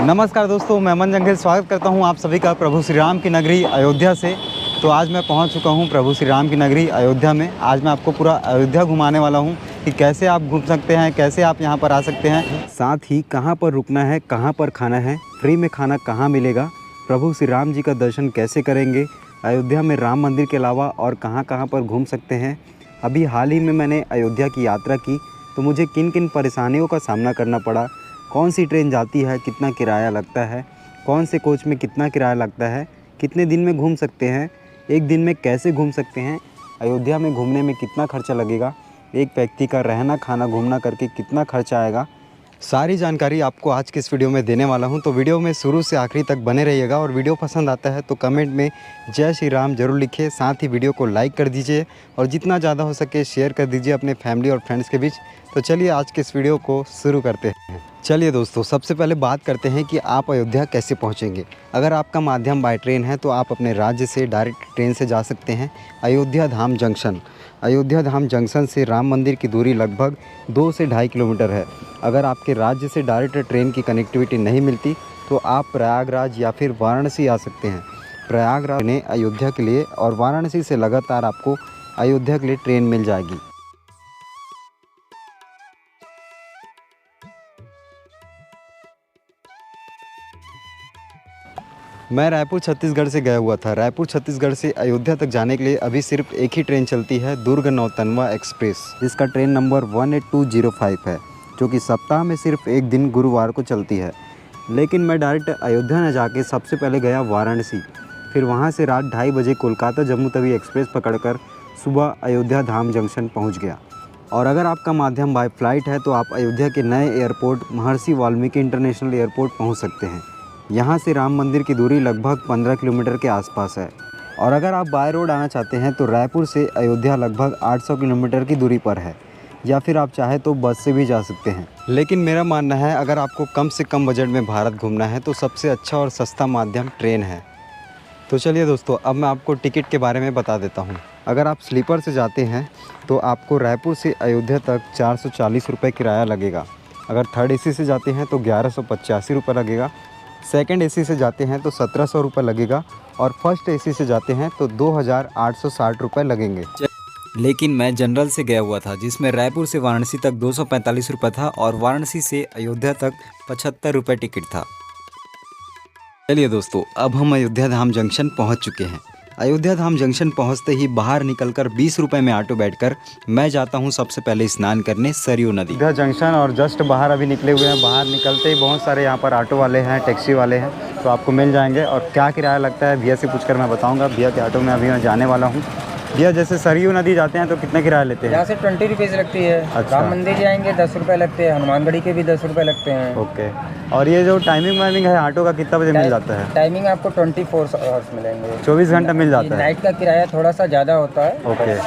नमस्कार दोस्तों, मैं अमन जंगल स्वागत करता हूं आप सभी का प्रभु श्री राम की नगरी अयोध्या से। तो आज मैं पहुंच चुका हूं प्रभु श्री राम की नगरी अयोध्या में। आज मैं आपको पूरा अयोध्या घुमाने वाला हूं कि कैसे आप घूम सकते हैं, कैसे आप यहां पर आ सकते हैं, साथ ही कहां पर रुकना है, कहां पर खाना है, फ्री में खाना कहां मिलेगा, प्रभु श्री राम जी का दर्शन कैसे करेंगे, अयोध्या में राम मंदिर के अलावा और कहाँ कहाँ पर घूम सकते हैं। अभी हाल ही में मैंने अयोध्या की यात्रा की तो मुझे किन किन परेशानियों का सामना करना पड़ा, कौन सी ट्रेन जाती है, कितना किराया लगता है, कौन से कोच में कितना किराया लगता है, कितने दिन में घूम सकते हैं, एक दिन में कैसे घूम सकते हैं, अयोध्या में घूमने में कितना खर्चा लगेगा, एक व्यक्ति का रहना खाना घूमना करके कितना खर्चा आएगा, सारी जानकारी आपको आज के इस वीडियो में देने वाला हूं। तो वीडियो में शुरू से आखिरी तक बने रहिएगा और वीडियो पसंद आता है तो कमेंट में जय श्री राम जरूर लिखिए। साथ ही वीडियो को लाइक कर दीजिए और जितना ज़्यादा हो सके शेयर कर दीजिए अपने फैमिली और फ्रेंड्स के बीच। तो चलिए आज के इस वीडियो को शुरू करते हैं। चलिए दोस्तों, सबसे पहले बात करते हैं कि आप अयोध्या कैसे पहुंचेंगे। अगर आपका माध्यम बाय ट्रेन है तो आप अपने राज्य से डायरेक्ट ट्रेन से जा सकते हैं अयोध्या धाम जंक्शन। अयोध्या धाम जंक्शन से राम मंदिर की दूरी लगभग 2 से 2.5 किलोमीटर है। अगर आपके राज्य से डायरेक्ट ट्रेन की कनेक्टिविटी नहीं मिलती तो आप प्रयागराज या फिर वाराणसी आ सकते हैं। प्रयागराज ने अयोध्या के लिए और वाराणसी से लगातार आपको अयोध्या के लिए ट्रेन मिल जाएगी। मैं रायपुर छत्तीसगढ़ से गया हुआ था। रायपुर छत्तीसगढ़ से अयोध्या तक जाने के लिए अभी सिर्फ एक ही ट्रेन चलती है, दुर्ग नौतनवा एक्सप्रेस, जिसका ट्रेन नंबर 18205 है, जो कि सप्ताह में सिर्फ एक दिन गुरुवार को चलती है। लेकिन मैं डायरेक्ट अयोध्या न जाके सबसे पहले गया वाराणसी, फिर वहाँ से रात 2:30 बजे कोलकाता जम्मू तवी एक्सप्रेस पकड़कर सुबह अयोध्या धाम जंक्शन पहुँच गया। और अगर आपका माध्यम बाय फ्लाइट है तो आप अयोध्या के नए एयरपोर्ट महर्षि वाल्मीकि इंटरनेशनल एयरपोर्ट पहुँच सकते हैं। यहाँ से राम मंदिर की दूरी लगभग 15 किलोमीटर के आसपास है। और अगर आप बाय रोड आना चाहते हैं तो रायपुर से अयोध्या लगभग 800 किलोमीटर की दूरी पर है, या फिर आप चाहे तो बस से भी जा सकते हैं। लेकिन मेरा मानना है अगर आपको कम से कम बजट में भारत घूमना है तो सबसे अच्छा और सस्ता माध्यम ट्रेन है। तो चलिए दोस्तों, अब मैं आपको टिकट के बारे में बता देता हूँ। अगर आप स्लीपर से जाते हैं तो आपको रायपुर से अयोध्या तक 440 रुपये किराया लगेगा। अगर थर्ड AC से जाते हैं तो 1185 रुपये लगेगा। सेकंड AC से जाते हैं तो 1700 रुपये लगेगा और फर्स्ट AC से जाते हैं तो 2860 रुपये लगेंगे। लेकिन मैं जनरल से गया हुआ था, जिसमें रायपुर से वाराणसी तक 245 रुपये था और वाराणसी से अयोध्या तक 75 रुपये टिकट था। चलिए दोस्तों, अब हम अयोध्या धाम जंक्शन पहुंच चुके हैं। अयोध्या धाम जंक्शन पहुंचते ही बाहर निकलकर 20 रुपये में ऑटो बैठकर मैं जाता हूं सबसे पहले स्नान करने सरयू नदी। अयोध्या जंक्शन और जस्ट बाहर अभी निकले हुए हैं। बाहर निकलते ही बहुत सारे यहाँ पर ऑटो वाले हैं, टैक्सी वाले हैं, तो आपको मिल जाएंगे। और क्या किराया लगता है भैया से पूछकर मैं बताऊँगा। भैया के ऑटो में अभी मैं जाने वाला हूँ। भैया, जैसे सरयू नदी जाते हैं तो कितना किराया लेते हैं? यहाँ से 20 रुपीज़ लगती है। अच्छा। राम मंदिर जाएंगे 10 रुपये लगते हैं, हनुमानगढ़ी के भी 10 रुपये लगते हैं। ओके। और ये जो टाइमिंग वाइमिंग है ऑटो का, कितना बजे मिल जाता है? टाइमिंग आपको 24 आवर्स मिलेंगे, 24 घंटा मिल जाता है। नाइट का किराया थोड़ा सा ज़्यादा होता है। ओके,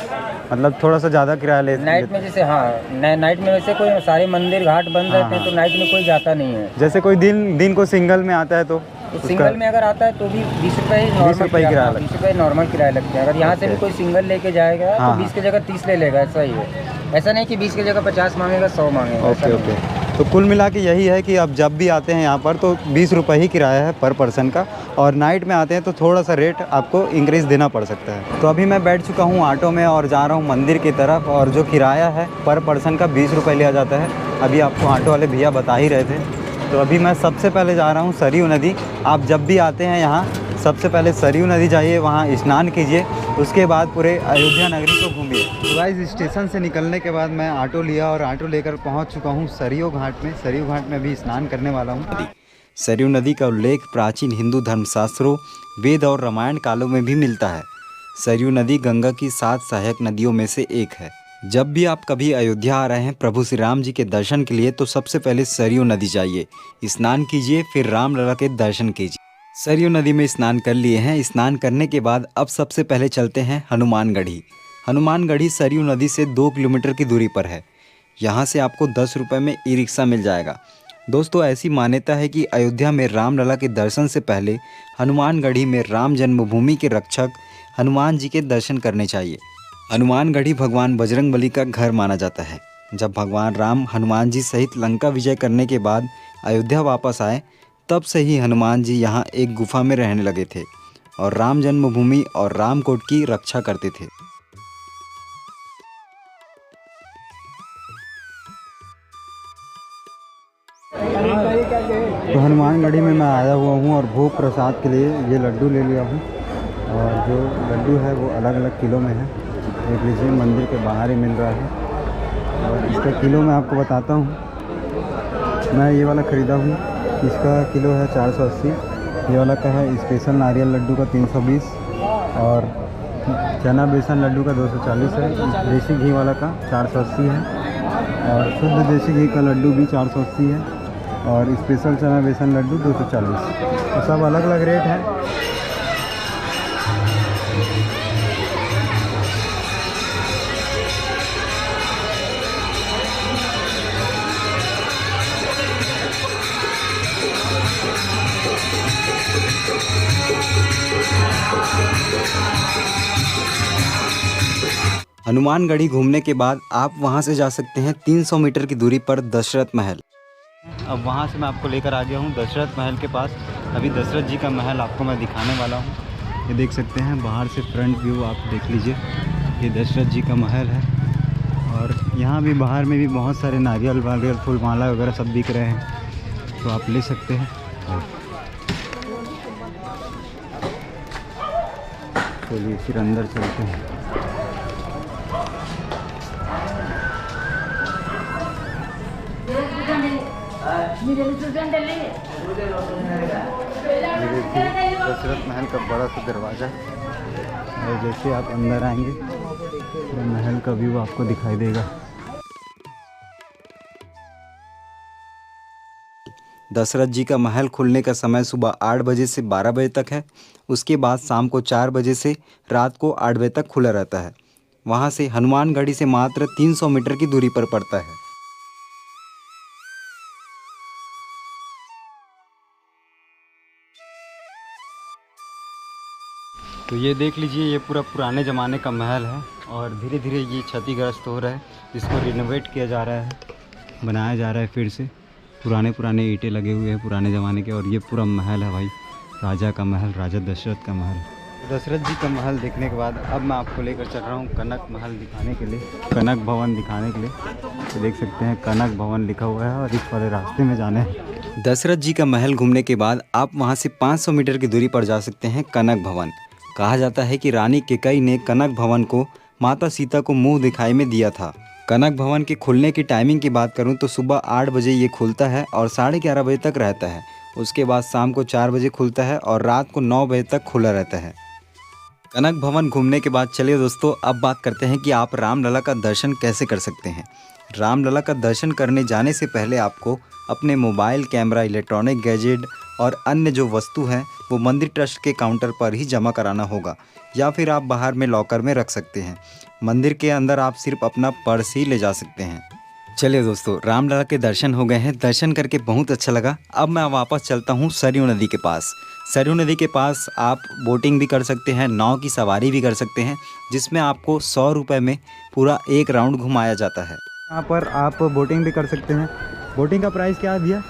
मतलब थोड़ा सा ज़्यादा किराया लेते नाइट में जैसे, हाँ नाइट में वैसे कोई सारे मंदिर घाट बंद रहते हैं तो नाइट में कोई जाता नहीं है। जैसे कोई दिन को सिंगल में आता है तो सिंगल में अगर आता है तो भी 20 रुपये ही नॉर्मल किराया, 20 रुपये नॉर्मल किराया लगते हैं। अगर यहाँ से भी कोई सिंगल लेके जाएगा तो 20 की जगह 30 ले लेगा, ऐसा ही है। ऐसा नहीं कि 20 की जगह 50 मांगेगा, 100 मांगेगा। ओके। तो कुल मिला के यही है कि अब जब भी आते हैं यहाँ पर तो 20 रुपये ही किराया है पर पर्सन का, और नाइट में आते हैं तो थोड़ा सा रेट आपको इंक्रीज़ देना पड़ सकता है। तो अभी मैं बैठ चुका हूँ ऑटो में और जा रहा हूँ मंदिर की तरफ, और जो किराया है पर पर्सन का 20 रुपये लिया जाता है। अभी आपको ऑटो वाले भैया बता ही रहे थे। तो अभी मैं सबसे पहले जा रहा हूँ सरयू नदी। आप जब भी आते हैं यहाँ सबसे पहले सरयू नदी जाइए, वहाँ स्नान कीजिए, उसके बाद पूरे अयोध्या नगरी को घूमिए। तो गाइस, स्टेशन से निकलने के बाद मैं ऑटो लिया और ऑटो लेकर पहुँच चुका हूँ सरयू घाट में। सरयू घाट में अभी स्नान करने वाला हूँ। सरयू नदी का उल्लेख प्राचीन हिंदू धर्मशास्त्रों, वेद और रामायण कालों में भी मिलता है। सरयू नदी गंगा की 7 सहायक नदियों में से एक है। जब भी आप कभी अयोध्या आ रहे हैं प्रभु श्री राम जी के दर्शन के लिए तो सबसे पहले सरयू नदी जाइए, स्नान कीजिए, फिर रामलला के दर्शन कीजिए। सरयू नदी में स्नान कर लिए हैं। स्नान करने के बाद अब सबसे पहले चलते हैं हनुमानगढ़ी। हनुमानगढ़ी सरयू नदी से 2 किलोमीटर की दूरी पर है। यहाँ से आपको 10 रुपये में ई-रिक्शा मिल जाएगा। दोस्तों, ऐसी मान्यता है कि अयोध्या में रामलला के दर्शन से पहले हनुमानगढ़ी में राम जन्मभूमि के रक्षक हनुमान जी के दर्शन करने चाहिए। हनुमानगढ़ी भगवान बजरंगबली का घर माना जाता है। जब भगवान राम हनुमान जी सहित लंका विजय करने के बाद अयोध्या वापस आए तब से ही हनुमान जी यहाँ एक गुफा में रहने लगे थे और राम जन्मभूमि और रामकोट की रक्षा करते थे। तो हनुमानगढ़ी में मैं आया हुआ हूँ और भोग प्रसाद के लिए ये लड्डू ले लिया हूँ। और जो लड्डू है वो अलग अलग किलो में है। देख लीजिए, मंदिर के बाहर ही मिल रहा है और इसका किलो मैं आपको बताता हूँ। मैं ये वाला ख़रीदा हूँ, इसका किलो है 480। ये वाला का है स्पेशल नारियल लड्डू का 320 और चना बेसन लड्डू का 240 है। देसी घी वाला का 480 है और शुद्ध देसी घी का लड्डू भी 480 है और स्पेशल चना बेसन लड्डू 240। तो सब अलग अलग रेट है। हनुमानगढ़ी घूमने के बाद आप वहां से जा सकते हैं 300 मीटर की दूरी पर दशरथ महल। अब वहां से मैं आपको लेकर आ गया हूं दशरथ महल के पास। अभी दशरथ जी का महल आपको मैं दिखाने वाला हूं। ये देख सकते हैं बाहर से फ्रंट व्यू आप देख लीजिए। ये दशरथ जी का महल है और यहाँ भी बाहर में भी बहुत सारे नारियल वारियल फूल माला वगैरह सब बिक रहे हैं, तो आप ले सकते हैं। चलिए फिर अंदर चलते हैं। दशरथ महल का बड़ा सा दरवाज़ा और जैसे आप अंदर आएंगे तो महल का व्यू आपको दिखाई देगा। दशरथ जी का महल खुलने का समय सुबह 8 बजे से 12 बजे तक है। उसके बाद शाम को 4 बजे से रात को 8 बजे तक खुला रहता है। वहाँ से हनुमानगढ़ी से मात्र 300 मीटर की दूरी पर पड़ता है। तो ये देख लीजिए, ये पूरा पुराने ज़माने का महल है और धीरे धीरे ये क्षतिग्रस्त हो रहा है। इसको रिनोवेट किया जा रहा है, बनाया जा रहा है फिर से। पुराने ईंटें लगे हुए हैं पुराने ज़माने के और ये पूरा महल है भाई, राजा का महल, राजा दशरथ का महल। दशरथ जी का महल देखने के बाद अब मैं आपको लेकर चल रहा हूँ कनक महल दिखाने के लिए, कनक भवन दिखाने के लिए। तो देख सकते हैं कनक भवन लिखा हुआ है और इस वाले रास्ते में जाना है। दशरथ जी का महल घूमने के बाद आप वहाँ से 500 मीटर की दूरी पर जा सकते हैं कनक भवन। कहा जाता है कि रानी केकई ने कनक भवन को माता सीता को मुंह दिखाई में दिया था। कनक भवन के खुलने की टाइमिंग की बात करूं तो सुबह 8 बजे ये खुलता है और 11:30 बजे तक रहता है। उसके बाद शाम को 4 बजे खुलता है और रात को 9 बजे तक खुला रहता है। कनक भवन घूमने के बाद चलिए दोस्तों अब बात करते हैं कि आप रामलला का दर्शन कैसे कर सकते हैं। रामलला का दर्शन करने जाने से पहले आपको अपने मोबाइल कैमरा, इलेक्ट्रॉनिक गैजेट और अन्य जो वस्तु हैं वो मंदिर ट्रस्ट के काउंटर पर ही जमा कराना होगा या फिर आप बाहर में लॉकर में रख सकते हैं। मंदिर के अंदर आप सिर्फ अपना पर्स ही ले जा सकते हैं। चलिए दोस्तों, रामलला के दर्शन हो गए हैं। दर्शन करके बहुत अच्छा लगा। अब मैं वापस चलता हूँ सरयू नदी के पास। सरयू नदी के पास आप बोटिंग भी कर सकते हैं, नाव की सवारी भी कर सकते हैं, जिसमें आपको 100 रुपये में पूरा एक राउंड घुमाया जाता है। यहाँ पर आप बोटिंग भी कर सकते हैं। बोटिंग का प्राइस क्या है भैया?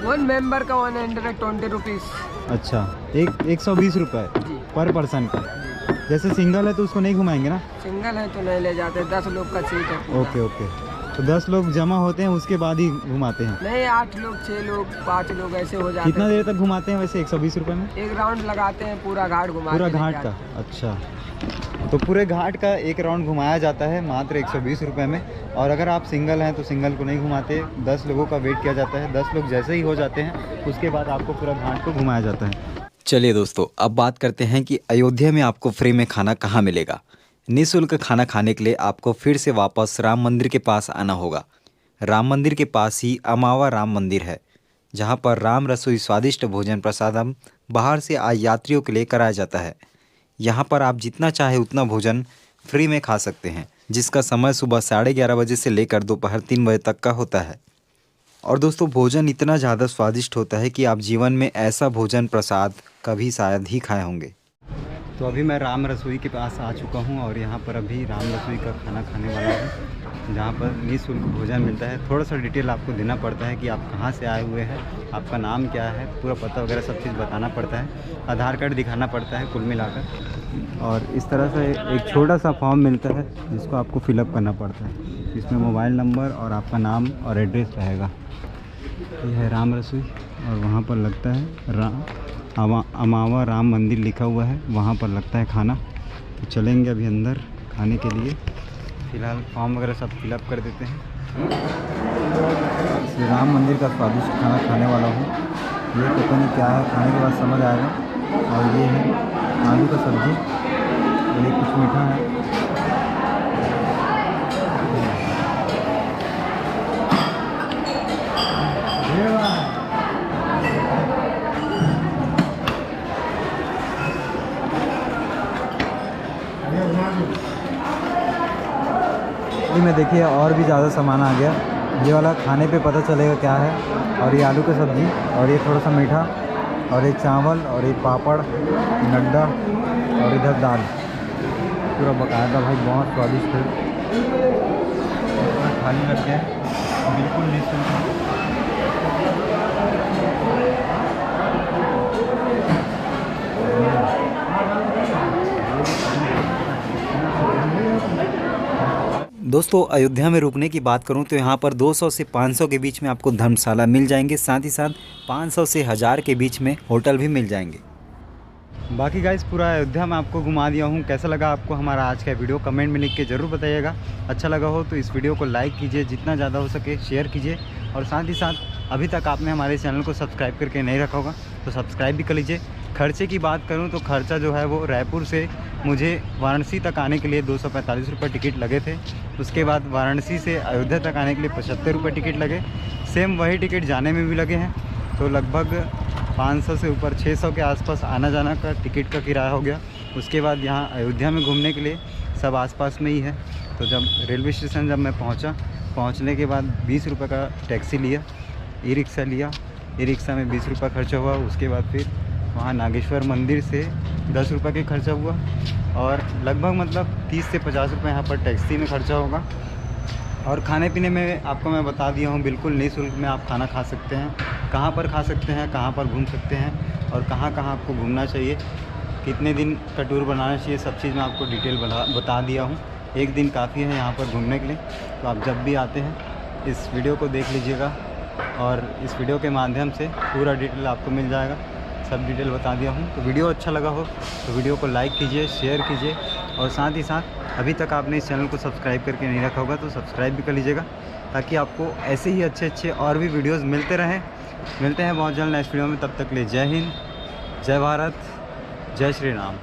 1 मेंबर का 120 रुपीज़। अच्छा, 120 रुपये पर पर्सन का। जैसे सिंगल है तो उसको नहीं घुमाएंगे ना? सिंगल है तो नहीं ले जाते, 10 लोग का सीट है। ओके ओके, तो 10 लोग जमा होते हैं उसके बाद ही घुमाते हैं? नहीं, 8 लोग, 6 लोग, 5 लोग ऐसे हो जाते हैं। कितना देर तक घुमाते हैं वैसे 120 रुपये में? एक राउंड लगाते हैं, पूरा घाट घुमा, पूरा घाट का? अच्छा, तो पूरे घाट का एक राउंड घुमाया जाता है मात्र 120 रुपये में। और अगर आप सिंगल हैं तो सिंगल को नहीं घुमाते, 10 लोगों का वेट किया जाता है। 10 लोग जैसे ही हो जाते हैं उसके बाद आपको पूरा घाट को घुमाया जाता है। चलिए दोस्तों, अब बात करते हैं कि अयोध्या में आपको फ्री में खाना कहाँ मिलेगा। निःशुल्क खाना खाने के लिए आपको फिर से वापस राम मंदिर के पास आना होगा। राम मंदिर के पास ही अमावा राम मंदिर है, जहाँ पर राम रसोई स्वादिष्ट भोजन प्रसादम बाहर से आए यात्रियों के लिए कराया जाता है। यहाँ पर आप जितना चाहे उतना भोजन फ्री में खा सकते हैं, जिसका समय सुबह 11:30 बजे से लेकर दोपहर 3 बजे तक का होता है। और दोस्तों, भोजन इतना ज़्यादा स्वादिष्ट होता है कि आप जीवन में ऐसा भोजन प्रसाद कभी शायद ही खाए होंगे। तो अभी मैं राम रसोई के पास आ चुका हूँ और यहाँ पर अभी राम रसोई का खाना खाने वाला हूँ, जहाँ पर निःशुल्क भोजन मिलता है। थोड़ा सा डिटेल आपको देना पड़ता है कि आप कहाँ से आए हुए हैं, आपका नाम क्या है, पूरा पता वगैरह सब चीज़ बताना पड़ता है, आधार कार्ड दिखाना पड़ता है कुल मिलाकर। और इस तरह से एक छोटा सा फॉर्म मिलता है जिसको आपको फिलअप करना पड़ता है। इसमें मोबाइल नंबर और आपका नाम और एड्रेस रहेगा। ये है राम रसोई और वहाँ पर लगता है अमावा राम मंदिर लिखा हुआ है, वहाँ पर लगता है खाना। तो चलेंगे अभी अंदर खाने के लिए। फ़िलहाल फॉर्म वगैरह सब फिलअप कर देते हैं। श्री राम मंदिर का स्वादिष्ट खाना खाने वाला हूँ। ये पता नहीं क्या है, खाने के बाद समझ आएगा। और ये है आलू का सब्ज़ी और ये कुछ मीठा है। में देखिए और भी ज़्यादा सामान आ गया। ये वाला खाने पे पता चलेगा क्या है। और ये आलू की सब्ज़ी और ये थोड़ा सा मीठा और ये चावल और ये पापड़ नड्डा और इधर दाल, पूरा बकायदा भाई बहुत स्वादिष्ट है। खाली लग गया बिल्कुल निःशुल्क। दोस्तों अयोध्या में रुकने की बात करूं तो यहाँ पर 200 से 500 के बीच में आपको धर्मशाला मिल जाएंगे, साथ ही साथ 500 से 1000 के बीच में होटल भी मिल जाएंगे। बाकी गाइस पूरा अयोध्या में आपको घुमा दिया हूँ। कैसा लगा आपको हमारा आज का वीडियो कमेंट में लिख के ज़रूर बताइएगा। अच्छा लगा हो तो इस वीडियो को लाइक कीजिए, जितना ज़्यादा हो सके शेयर कीजिए और साथ ही साथ अभी तक आपने हमारे चैनल को सब्सक्राइब करके नहीं रखा होगा तो सब्सक्राइब भी कर लीजिए। खर्चे की बात करूं तो खर्चा जो है वो रायपुर से मुझे वाराणसी तक आने के लिए 245 रुपये टिकट लगे थे। उसके बाद वाराणसी से अयोध्या तक आने के लिए 75 रुपये टिकट लगे। सेम वही टिकट जाने में भी लगे हैं, तो लगभग 500 से ऊपर 600 के आसपास आना जाना का टिकट का किराया हो गया। उसके बाद यहाँ अयोध्या में घूमने के लिए सब आसपास में ही है। तो जब रेलवे स्टेशन जब मैं पहुँचने के बाद 20 रुपये का टैक्सी लिया, ई रिक्शा लिया। ई रिक्शा में 20 रुपये खर्चा हुआ। उसके बाद फिर वहाँ नागेश्वर मंदिर से 10 रुपये के खर्चा हुआ और लगभग मतलब 30 से 50 रुपये यहाँ पर टैक्सी में खर्चा होगा। और खाने पीने में आपको मैं बता दिया हूँ बिल्कुल निःशुल्क में आप खाना खा सकते हैं। कहाँ पर खा सकते हैं, कहाँ पर घूम सकते हैं और कहाँ कहाँ आपको घूमना चाहिए, कितने दिन का टूर बनाना चाहिए, सब चीज़ मैं आपको डिटेल बता दिया हूँ। एक दिन काफ़ी है यहाँ पर घूमने के लिए। तो आप जब भी आते हैं इस वीडियो को देख लीजिएगा और इस वीडियो के माध्यम से पूरा डिटेल आपको मिल जाएगा। सब डिटेल बता दिया हूँ। तो वीडियो अच्छा लगा हो तो वीडियो को लाइक कीजिए, शेयर कीजिए और साथ ही साथ अभी तक आपने इस चैनल को सब्सक्राइब करके नहीं रखा होगा तो सब्सक्राइब भी कर लीजिएगा, ताकि आपको ऐसे ही अच्छे और भी वीडियोज़ मिलते रहें। मिलते हैं बहुत जल्द नेक्स्ट वीडियो में। तब तक ले जय हिंद, जय भारत, जय श्री राम।